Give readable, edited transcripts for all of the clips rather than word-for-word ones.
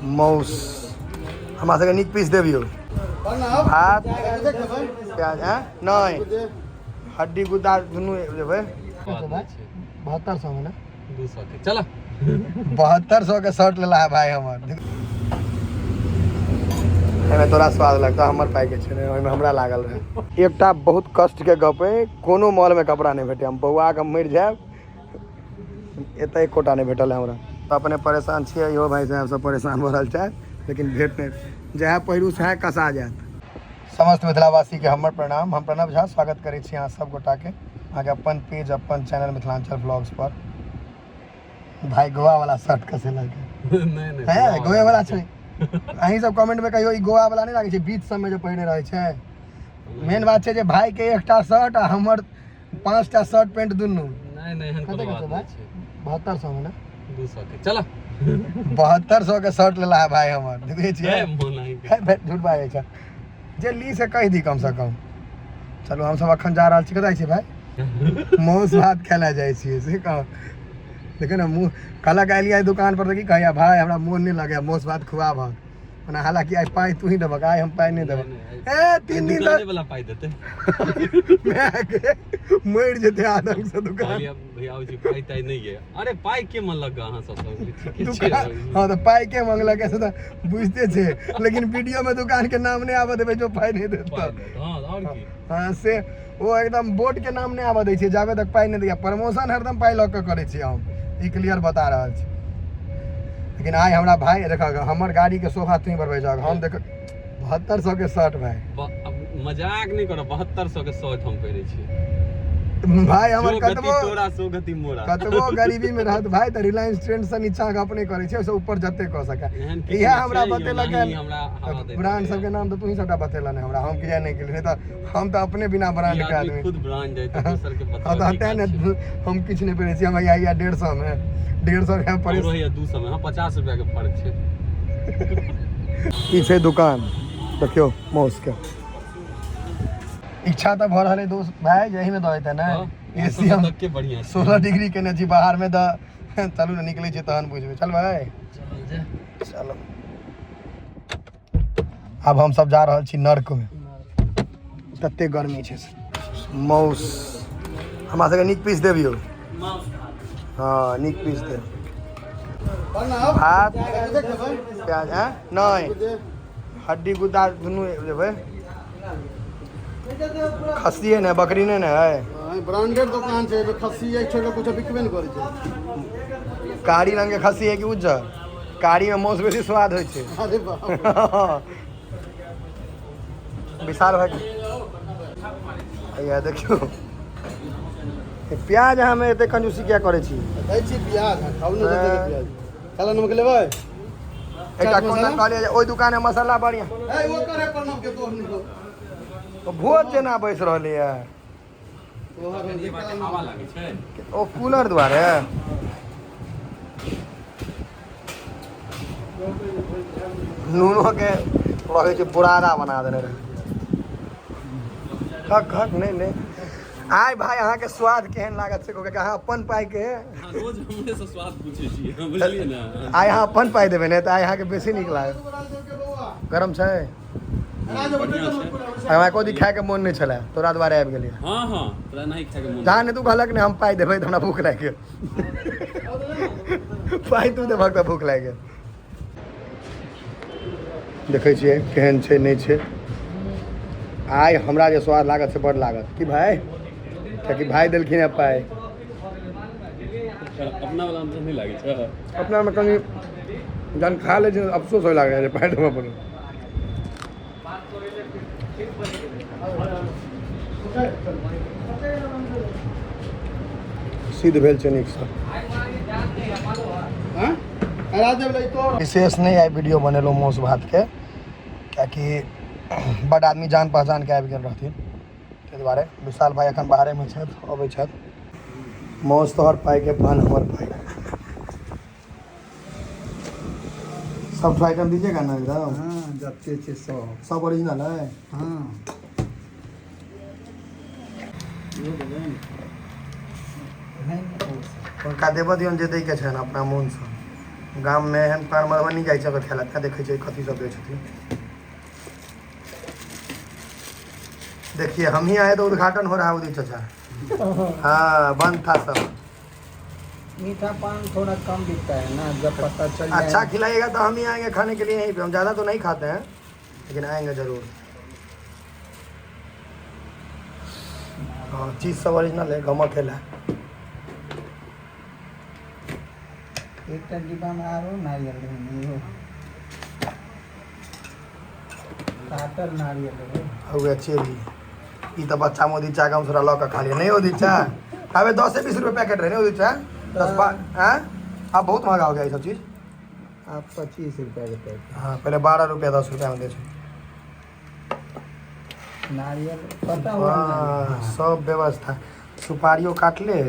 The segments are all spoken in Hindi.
मौस हमरा सबके नीक पीस देबियौ भात प्याज नहीं हड्डी गुद्दा दुनू देबै 7200 में ना 200 के चलो 7200 के शर्ट लेला है भाई हमर एमे तोरा स्वाद लगता हमर पाई के छै ओहिमे हमरा लागल रहे एकटा बहुत कष्ट के गप है कोनो मॉल में कपड़ा नहीं भेटे हम बौआ के मर जाए एतऽ एकोटा नहीं भेटल है हमरा तो अपने परेशान छियै इहो भाई साहब सब परेशान भऽ रहल छै लेकिन भेट नहीं जहाँ पहिरू सएह कसा जायत समस्त मिथिलावासी के हमर प्रणाम हम प्रणव झा स्वागत करै छी अहाँ सब गोटा के अहाँके अपन पेज अपन चैनल मिथिलांचल ब्लॉग्स पर भाई गोवा वाला शर्ट कैसे लगे नहीं है गोवा वाला छै अहीं सब कमेंट में कहियो ई गोवा वाला नहीं लागे छै बीच सब में जो पहिने रहे छै मेन बात छै जे भाई के एकटा शर्ट आ हमर 5टा शर्ट पैंट दुनू नहीं हन कोनो बात छै 7200 में ना 200 के चलो 7200 के शर्ट लेला है भाई हमर देखै छियै मोना झूठ बाजै छै जे ली से कह दी कम से कम चलो हम सब अखन जा रहल छी कतय छी भाई मौस भात खेला जाइ छी से कह देखे ना मुँह कहलक आलिया दुकान पर देखी कहिया भाई हमरा मोन नहीं लगे मौस भात खुआ भात मना हालांकि आई पाई तू ही देबक आई हम पाई नहीं देबक ए 3 दिन तक वाला पाई देते मैं के मर जेते आदम से दुकान भैया जी पाई ताई नहीं है अरे पाई के मन लगा हां सब ठीक छै हां तो पाई के मांगलक ऐसे तो बुझते छे लेकिन वीडियो में दुकान के नाम नहीं आवे देबे जो पाई नहीं देता हां और की हां से वो एकदम बोर्ड के नाम नहीं आवे दै छै जाबे तक पाई नहीं दिया प्रमोशन हरदम पाई लग के करे छी हम ई क्लियर बता रहल छी लेकिन आई हमरा भाई देख हमर गाड़ी के शोभा तू बढ़बै जा हम देख 7200 के शर्ट भाई मजाक नहीं करो 7200 के शर्ट हम पहिरे छी भाई हमर कतबो तोरा सो गति मोरा कतबो गरीबी में रहत भाई त रिलायंस ट्रेंड से नीचा के अपने करे छै से ऊपर जते क सके इहा हमरा बतेलक ब्रांड सब के नाम तो तू ही सबटा बतेला ने हमरा हम किया नहीं के नहीं त हम त अपने बिना ब्रांड के आदमी खुद ब्रांड जाय त दूसर के बता हां त ने हम किछ नहीं पहिरे छी हम या 150 में 150 के पड़े रहिए 200 में हां 50 रुपया के फर्क छै पीछे दुकान देखियो मौस के इच्छा तो भर रहे दोस्त भाई यही में दे ना एसी हम के बढ़िया 16 डिग्री के ने जी बाहर में द चलू ना निकले छै तहन बुझबे चल भाई चलो अब हम सब जा रहल छी नर्क में तते गर्मी छै मौस हमरा सबके नीक पीस देबियौ हां नीक पीस दे भात प्याज नहीं हड्डी गुद्दा दुनू देबै खस्सी है ना बकरी ने है ब्रांडेड दुकान छै खस्सी है छोड़ के कुछ बिकबे नहीं करे छै कारी रंग के खस्सी है कि उज्जर कारी में मौस बेसी स्वाद होय छै अरे बाप विशाल भाई या देखियो प्याज हमें एते कंजूसी क्या करे छी दै छी प्याज खाउ न देते प्याज काला नमक लेबै एकटा कोना कहलिए ओई दुकान में मसाला बढ़िया ए वो करे प्रणाम के तो निको तो भोज जेना बैस रहले है हवा लागे छै ओ कूलर द्वारे नूनो के रहे छै बुरादा बना देने रहे खक नहीं आय भाई अहाँ के स्वाद केहन लागत से कहके अहाँ अपन पाई के रोज हमरे से स्वाद पूछे छी बुझलिए ना आय अहाँ अपन पाई देबे ने त आय अहाँ के बेसी नीक लागत गरम छै हमरा को दी खाए के मन नहीं छला तोरा द्वारे आबि गेलिए हां तोरा नहीं खाए के मन जान तू कहलक ने हम पाई देबै त हमरा भूख लाग गेल पाई तू देबक त भूख लाग गेल देखै छियै केहन छै नहीं छै आय हमरा जे स्वाद लागत से बड़ लागत कि भाई कि भाई देलखिन है पाई अपना वाला हमसे नहीं लागे छै अपना में कनी जन खा ले छै अफसोस होय लागे छै पाई देबे पर सिद्ध भेल छै नीक से विशेष नहीं आई वीडियो बनेलो मौस भात के कियाकि बड़ आदमी जान पहचान के आबि गेल रहथिन ताहि दुआरे विशाल भाई अखन बाहरे में छथि अबै छथि मौस तोहर पाई के पान हमर पाई सब आइटम दीजिएगा ना एकदम हां जत्ते छै सब ओरिजिनल है हां उनका देव दियन जे दै के छै अपना मोन से गाम में एहन पार मधुबनी जाइ छै खेला त्या देखै छै कथी सब दै छथिन। देखिए हम ही आए तो उद्घाटन हो रहा है उदित चाचा। हाँ बंद था सब। मीठा पान थोड़ा कम बिकता है ना, जब पता चल अच्छा जाए। खिलाइएगा तो हम ही आएंगे खाने के लिए यहीं पे। हम ज़्यादा तो नहीं खाते हैं लेकिन आएंगे ज़रूर। हाँ चीज़ सब ओरिजिनल है, गमक है। एक डिब्बा में आरो नारियल हो, काटर नारियल हो। हुए चेरी ई तो बच्चा मोदी चाह का थोड़ा लौका खा लिया नहीं होती चाह। अबे 10 से 20 रुपये पैकेट रहे नहीं होती चाह। 10 हाँ अब बहुत महंगा हो गया ये सब चीज़। आप 25 रुपये के पैकेट। हाँ पहले 12 रुपया 10 रुपया में दे। नारियल पता हुआ हाँ सब व्यवस्था। सुपारियों काट ले।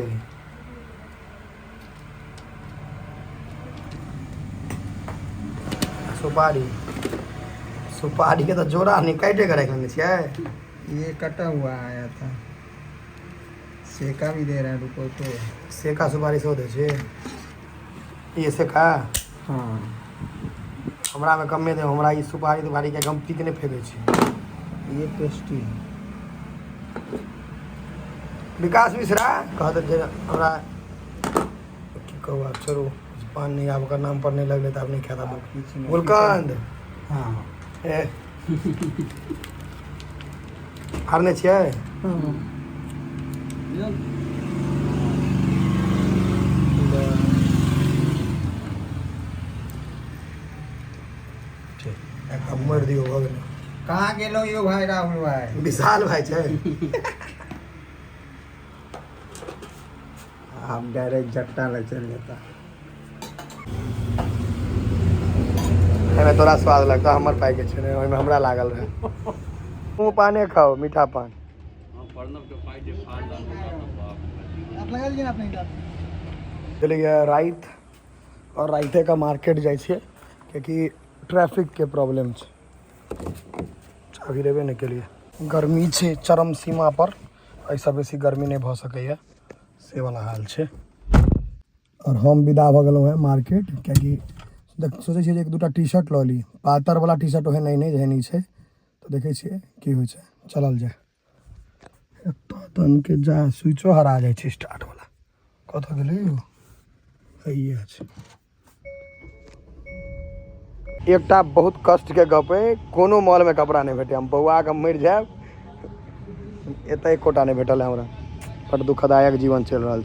सुपारी के तो जोड़ा नहीं काटे के रख छियै। ये कटा हुआ आया था, सेका भी दे रहा है, रुको तो। सेका सुपारी से दे छै ये सेका। हाँ हमरा में कमे दे। हमरा ई सुपारी तुपारी के हम पीक नहीं फेंकै छी। ये टेस्टी। विकास मिश्रा कहते जे हमरा की कहू आब छोड़ू पान नहीं आब ओकर नाम पर नहीं लगले तो आप नहीं खाता। गुलकंद हाँ ए हारने छियै। मर दियो भऽ गेलै। कहाँ गेलो यो भाई राहुल भाई? विशाल भाई छै। आप डायरेक्ट जट्टा ले चल जाता। एहिमे तोरा स्वाद लगता हमर पाइ के छै ओहिमे हमरा लागल रहे। तू पाने खाओ मीठा पान। हाँ प्रणव के पाई जे फाड़ डालने आप लगा लीजिए अपने हिसाब से। चलिए राइत और राइते का मार्केट जाइ छियै क्योंकि ट्रैफिक के प्रॉब्लम छै। चाभी लेबे नहीं केलिए। गर्मी छै चरम सीमा पर, ऐसा बेसी गर्मी नहीं भऽ सकैए से वाला हाल छै। और हम विदा भऽ गेलहुँ हैं मार्केट किएकि सोचै छियै जे एक दूटा टी शर्ट लऽ ली। पातर वाला टी शर्ट ओहन नहीं जेहन ई छै तो देखै छियै की होइ छै। चलल जाए। एतऽ तन के जा स्विचो हरा जाइ छै स्टार्ट वाला। कतऽ गेलै यौ? हैया छै। एकटा बहुत कष्ट के गप है, कोनो मॉल में कपड़ा नहीं भेटे। हम बौआ के मर जाए एत एकोटा नहीं भेटल है हमरा। बड़ दुखदायक जीवन चल रहा है।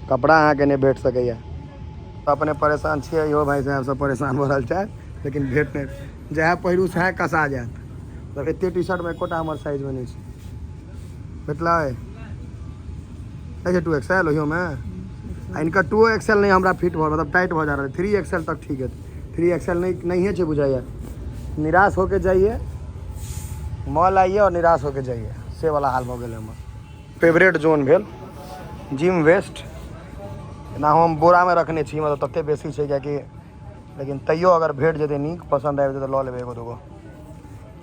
कपड़ा अहाँ के नहीं भेट सकैया। अपने परेशान छियै इहो भाई साहब सब परेशान हो रहल छै लेकिन भेट नहीं। जहाँ पहिरू सएह कसा जायत। मतलब एते टी शर्ट में एकोटा हमर साइज में नहीं छै। भेटलै है 2XL ओहियो में। आ इनका 2XL नहीं हमरा फिट भऽ मतलब टाइट भऽ जा रहा है। 3XL तक ठीक है। 3XL नहीं है बुझाइए। निराश होके जाइए मॉल आइए और निराश होके जाइए से वाला हाल हो गया। हमर फेवरेट जोन भेल जिम वेस्ट। ना हम बोरा में रखने छी मतलब तते बेसी छै किएकि लेकिन तैयो अगर भेट जेतै नीक पसंद आबि जेतै तऽ लऽ लेबै एगो दूगो।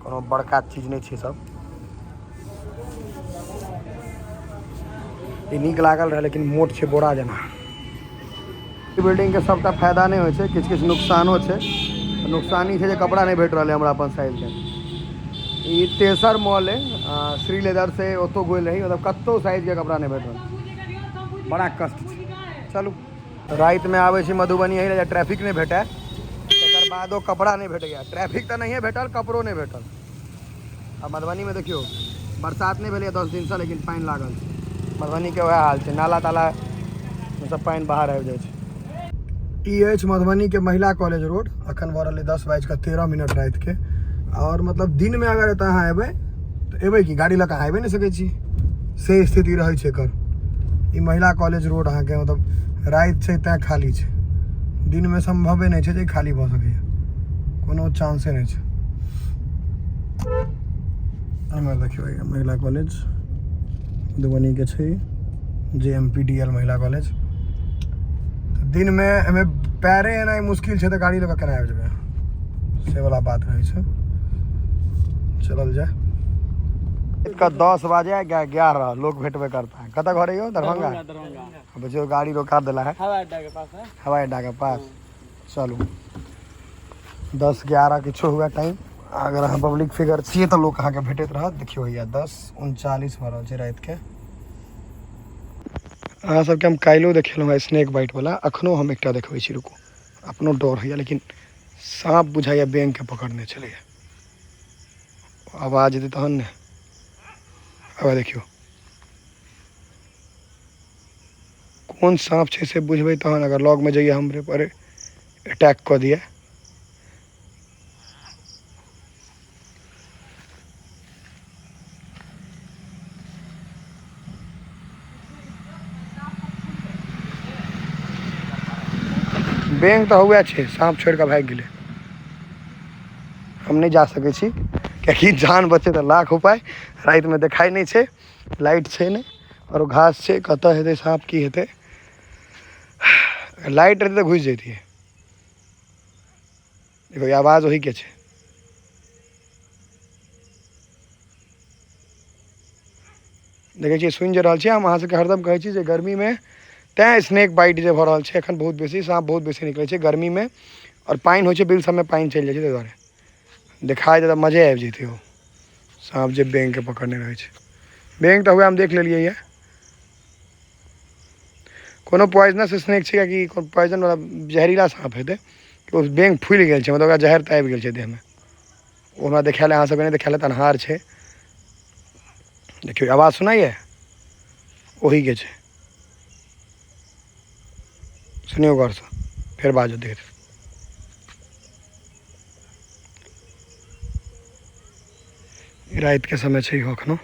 कोनो बड़का चीज नहीं छै सब। ई नीक लागल रहे लेकिन मोट छै बोरा जेना। बिल्डिंग के सबटा फायदा नहीं होइ छै, किछु नुकसानो छै। नुकसान ई छै जे कपड़ा नहीं भेट रहल है हमरा अपन साइज के। ई तेसर मॉल है श्री लेदर से ओतो गेल रही मतलब कत्तो साइज के कपड़ा नहीं भेट रहल। बड़ा कष्ट छै। चलू रात में आबै छी मधुबनी यही लए ट्रैफिक नहीं भेटै तकर बादो कपड़ा नहीं भेट गया। ट्रैफिक तो नहीं भेटल कपड़ो नहीं भेटल। अब मधुबनी में देखियो बरसात नहीं भेलै 10 दिन से लेकिन पानि लागल छै। मधुबनी के वएह हाल छै। नाला ताला में सब पानि बाहर आबि जाइ छै। ई अछि मधुबनी के महिला कॉलेज रोड। अखन भऽ रहलै 10:13 रात के। और मतलब दिन में अगर एतऽ अहाँ एबै तऽ एबै कि गाड़ी लऽ कऽ अहाँ एबै नहि सकै छी से स्थिति रहै छै एकर। ई महिला कॉलेज रोड अहाँके मतलब राति छै तैँ खाली छै। दिन में संभवे नहीं छै जे खाली भऽ सकैए। कोनो चांसे नहीं छै। एहिमे देखियौ महिला कॉलेज मधुबनी के छै JMPDL महिला कॉलेज। दिन में एमे पैरे एनाइ मुश्किल छै तऽ गाड़ी लऽ कऽ केना आबि जेबै से वाला बात रहै छै। चलल जाए। का 10 बजे 11 लोग भेटबे करता है। कतऽ घर है यो? दरभंगा। बच्चों गाड़ी रोका दिला है हवाई अड्डा के पास है। हवाई अड्डा के पास। चलू 10-11 किछो हुआ टाइम। अगर अहाँ पब्लिक फिगर छियै तऽ लोक अहाँके भेटैत रहत। देखियौ भैया 10:39 भऽ रहल छै रातिके। अहाँ सबके हम काल्हिओ देखेलहुँ हेँ स्नेक बाइट वाला, अखनो हम एकटा देखबै छी, रुकू। अपनो डर होइए, लेकिन साँप बुझाइए बैंगके पकड़ने छलैए। आवाज एतै तहन ने। अब देखियौ कोन साँप छै से बुझबै तहन, अगर लगमे जाइए हमरे पर अटैक कऽ दिए। बैंक तऽ हुए छै, साँप छोड़ि कऽ भागि गेलै। हम नहीं जा सकै छी, कियाकि जान बचे तऽ लाख उपाय। रातिमे देखाइ नहीं छै, लाइट छै नहीं, और घास छै, कतऽ हेतै साँप की हेतै। लाइट रहतै तऽ घुसि जैतियै। देखो ये आवाज वही के छै। देखै छियै सुनि जे रहल छियै। हम अहाँ सबके हरदम कहै छी जे गर्मीमे तैँ स्नेक बाइट जे भऽ रहल छै एखन बहुत बेसी, साँप बहुत बेसी निकलै छै गर्मीमे। और पानि होइ छै, बिल सबमे पानि चलि जाइ छै, ताहि दुआरे देखाइ दे तऽ मजे आबि जैतै ओ साँप जे बैंगके पकड़ने रहै छै। बैंक तऽ हुए हम देख लेलियै ये। कोनो पॉइजनस स्नेक छै, कियाकि पॉइजन वाला जहरीला साँप हेतै। ओ बैंक फुलि गेल छै, मतलब ओकरा जहर तऽ आबि गेल छै देहमे। ओ हमरा देखायल अहाँ सबके नहीं देखायल, अन्हार छै। देखियौ आवाज सुनाइए, ओही के छै। सुनियौ गौरसँ, फेर बाजू देर। रातिके समय छै एखनो।